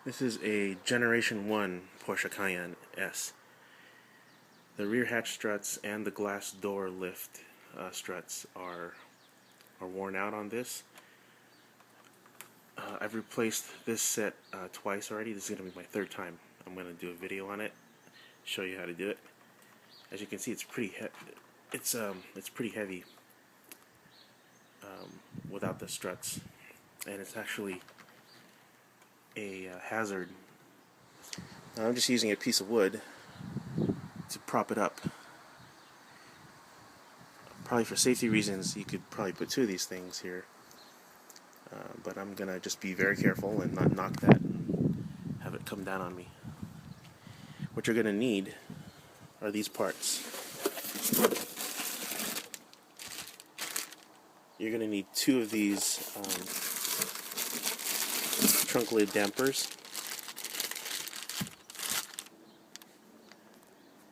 This is a Generation 1 Porsche Cayenne S. The rear hatch struts and the glass door lift struts are worn out on this. I've replaced this set twice already. This is going to be my third time. I'm going to do a video on it, show you how to do it. As you can see, it's pretty heavy without the struts, and it's actually a hazard. Now, I'm just using a piece of wood to prop it up. Probably for safety reasons, you could probably put two of these things here, but I'm gonna just be very careful and not knock that and have it come down on me. What you're gonna need are these parts. You're gonna need two of these trunk lid dampers.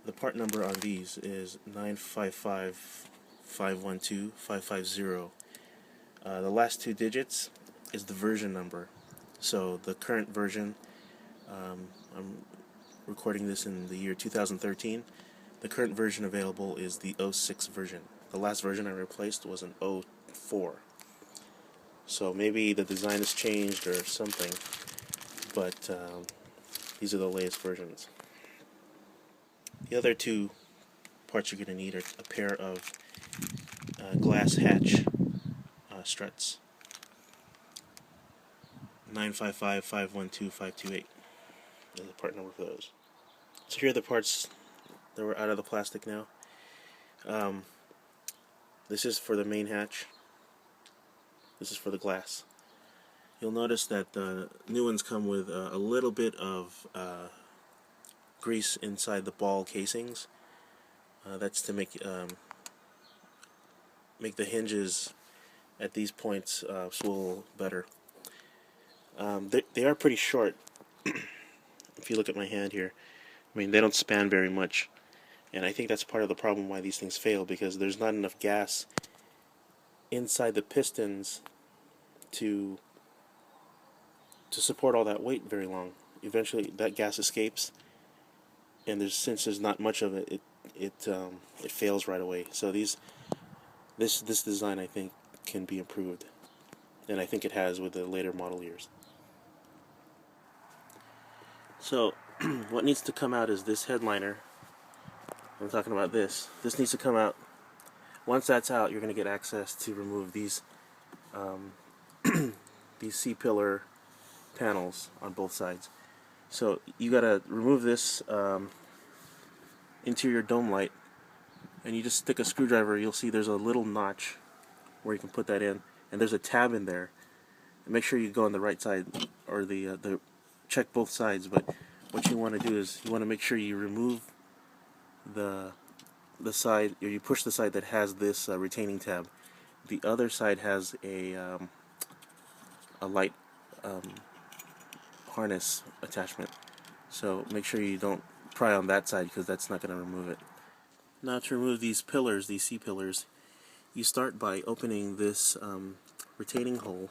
The part number on these is 955512550. The last two digits is the version number. So the current version, I'm recording this in the year 2013. The current version available is the 06 version. The last version I replaced was an 04. So maybe the design has changed or something, but these are the latest versions. The other two parts you're going to need are a pair of glass hatch struts. 955512528 is the part number for those. So here are the parts that were out of the plastic now. This is for the main hatch. This is for the glass. You'll notice that the new ones come with a little bit of grease inside the ball casings. That's to make the hinges at these points swivel better. They are pretty short. If you look at my hand here, I mean, they don't span very much, and I think that's part of the problem why these things fail, because there's not enough gas inside the pistons to support all that weight very long. Eventually that gas escapes, and since there's not much of it, it fails right away. So this design, I think, can be improved, and I think it has with the later model years. So what needs to come out is this headliner. I'm talking about this. This needs to come out. Once that's out, you're going to get access to remove these these C-pillar panels on both sides. So you got to remove this interior dome light, and you just stick a screwdriver. You'll see there's a little notch where you can put that in, and there's a tab in there. And make sure you go on the right side, or the check both sides. But what you want to do is you want to make sure you remove the side, or you push the side that has this retaining tab. The other side has a light harness attachment, so make sure you don't pry on that side, because that's not going to remove it. Now, to remove these pillars, these C-pillars, you start by opening this retaining hole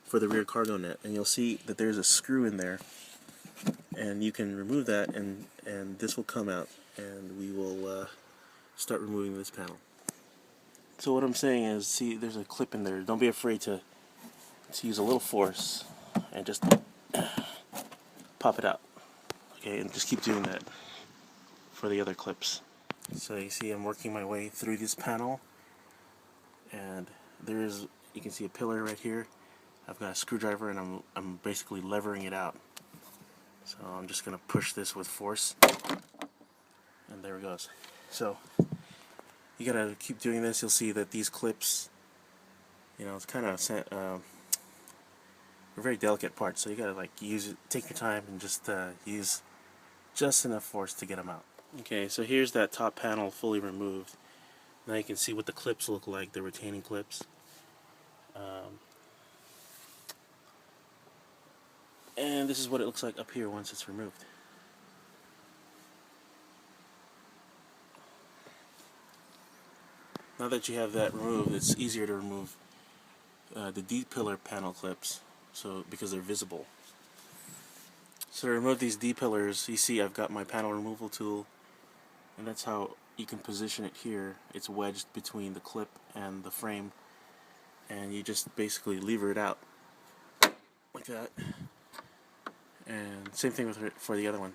for the rear cargo net, and you'll see that there's a screw in there, and you can remove that, and this will come out, and we will start removing this panel. So what I'm saying is, see, there's a clip in there. Don't be afraid to use a little force and just pop it out. Okay, and just keep doing that for the other clips. So you see I'm working my way through this panel, and you can see a pillar right here. I've got a screwdriver, and I'm basically levering it out. So I'm just going to push this with force, and there it goes. So you gotta keep doing this. You'll see that these clips, it's kind of they're very delicate parts, so you gotta take your time and just use just enough force to get them out. Okay, so here's that top panel fully removed. Now you can see what the clips look like, the retaining clips. And this is what it looks like up here once it's removed. Now that you have that removed, it's easier to remove the D-pillar panel clips, because they're visible. So to remove these D-pillars, you see I've got my panel removal tool, and that's how you can position it here. It's wedged between the clip and the frame, and you just basically lever it out like that. And same thing with for the other one.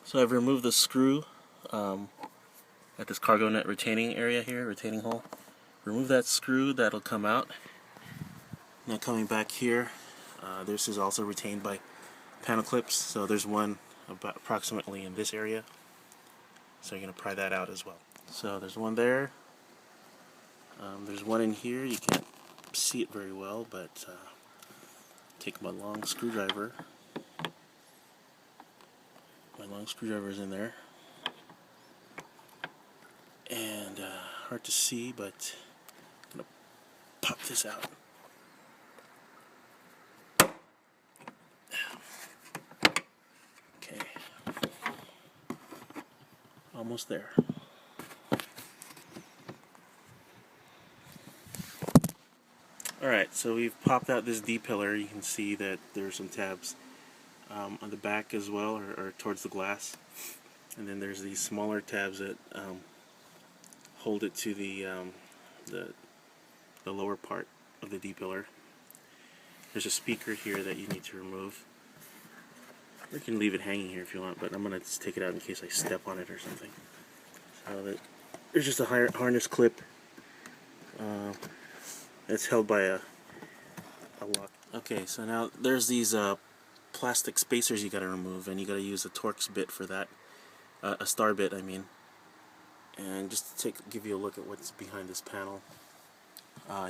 So I've removed the screw at this cargo net retaining area here, retaining hole. Remove that screw, that'll come out. Now coming back here, this is also retained by panel clips, so there's one about approximately in this area, so you're going to pry that out as well. So there's one there, there's one in here. You can't see it very well, but take my long screwdriver. My long screwdriver is in there, and hard to see, but I'm going to pop this out. Okay, almost there. Alright, so we've popped out this D-pillar. You can see that there are some tabs on the back as well, or towards the glass. And then there's these smaller tabs that hold it to the lower part of the D-pillar. There's a speaker here that you need to remove. Or you can leave it hanging here if you want, but I'm going to just take it out in case I step on it or something. So there's just a harness clip. It's held by a lock. Okay, so now there's these plastic spacers you got to remove, and you got to use a Torx bit for that, a star bit, I mean. And just to give you a look at what's behind this panel,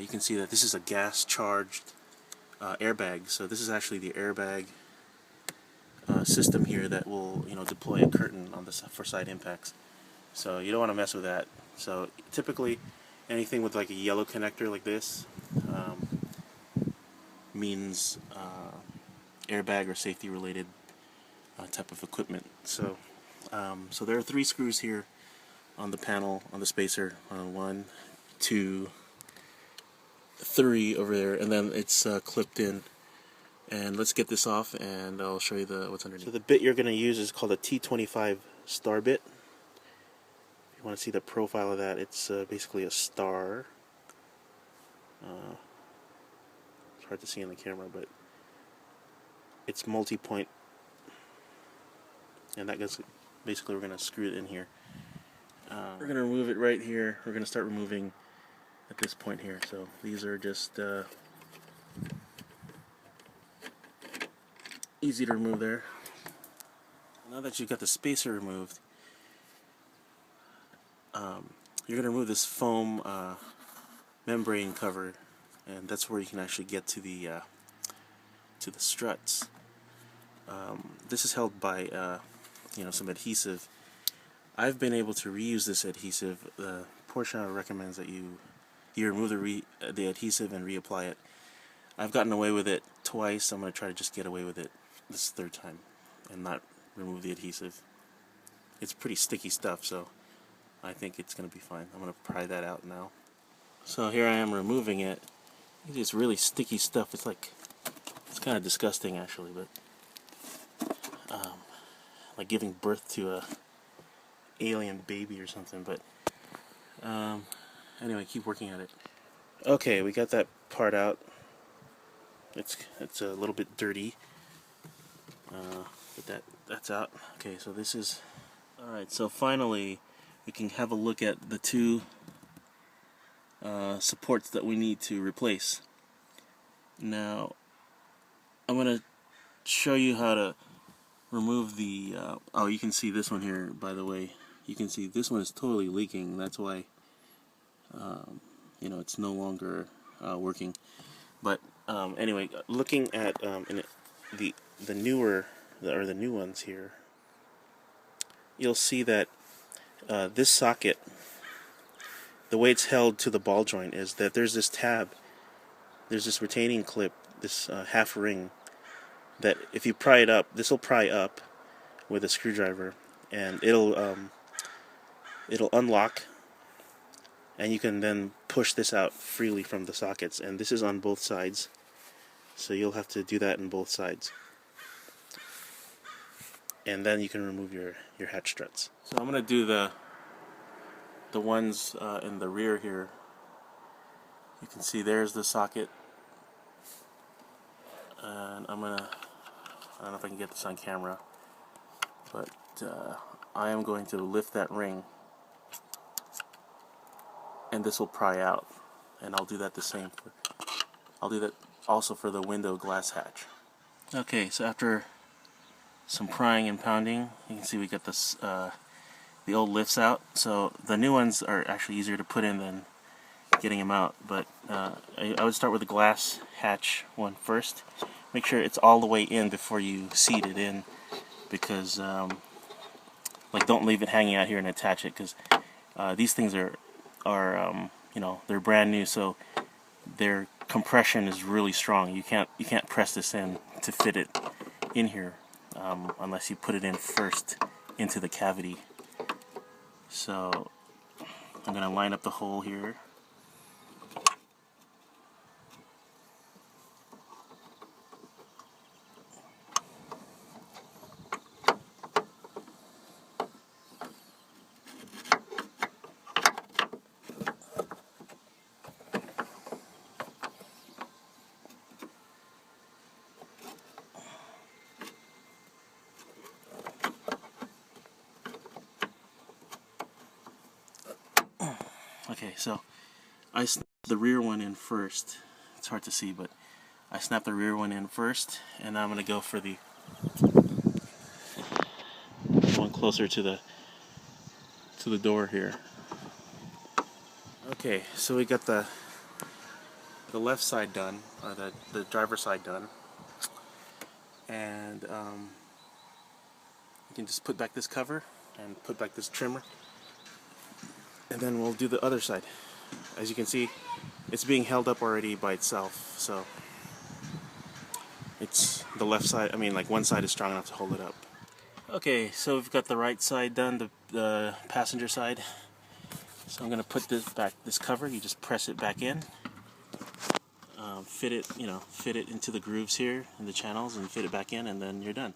you can see that this is a gas-charged airbag. So this is actually the airbag system here that will, deploy a curtain on for side impacts. So you don't want to mess with that. So typically, anything with like a yellow connector like this means airbag or safety related type of equipment. So so there are 3 screws here on the panel, on the spacer. 1, 2, 3 over there, and then it's clipped in. And let's get this off, and I'll show you what's underneath. So the bit you're going to use is called a T25 star bit. If you want to see the profile of that, it's basically a star. It's hard to see in the camera, but it's multi-point, and that goes. Basically, we're going to screw it in here. We're going to remove it right here. We're going to start removing at this point here. So these are just easy to remove there. Now that you've got the spacer removed, you're going to remove this foam membrane cover, and that's where you can actually get to the struts. This is held by some adhesive. I've been able to reuse this adhesive. Porsche recommends that you remove the adhesive and reapply it. I've gotten away with it twice. I'm going to try to just get away with it this 3rd time and not remove the adhesive. It's pretty sticky stuff, so I think it's going to be fine. I'm going to pry that out now. So here I am removing it. It's really sticky stuff. It's kind of disgusting actually, but like giving birth to a alien baby or something. But anyway, keep working at it. Okay, we got that part out. It's a little bit dirty, but that's out. Okay, so this is alright. So finally, we can have a look at the 2 supports that we need to replace. Now, I'm going to show you how to remove the oh, you can see this one here, by the way. You can see this one is totally leaking. That's why it's no longer working. But anyway, looking at the newer or the new ones here, you'll see that this socket, the way it's held to the ball joint is that there's this tab, there's this retaining clip, this half ring, that if you pry it up, this will pry up with a screwdriver, and it'll unlock, and you can then push this out freely from the sockets. And this is on both sides, so you'll have to do that on both sides. and then you can remove your hatch struts. So I'm going to do the ones in the rear here. You can see there's the socket, and I don't know if I can get this on camera, but I am going to lift that ring, and this will pry out, and I'll do that I'll do that also for the window glass hatch. Okay, so after some prying and pounding, you can see we got this the old lifts out. So the new ones are actually easier to put in than getting them out, but I would start with the glass hatch one first. Make sure it's all the way in before you seat it in, because like, don't leave it hanging out here and attach it, because these things are you know, they're brand new, so their compression is really strong. You can't press this in to fit it in here unless you put it in first into the cavity. So I'm going to line up the hole here. Okay, so I snapped the rear one in first. It's hard to see, but I snapped the rear one in first, and now I'm going to go for the one closer to the door here. Okay, so we got the left side done, the driver's side done, and you can just put back this cover and put back this trimmer, and then we'll do the other side. As you can see, it's being held up already by itself, so it's the left side, I mean, like, one side is strong enough to hold it up. Okay, so we've got the right side done, the passenger side. So I'm going to put this cover, you just press it back in, fit it into the grooves here in the channels, and fit it back in, and then you're done.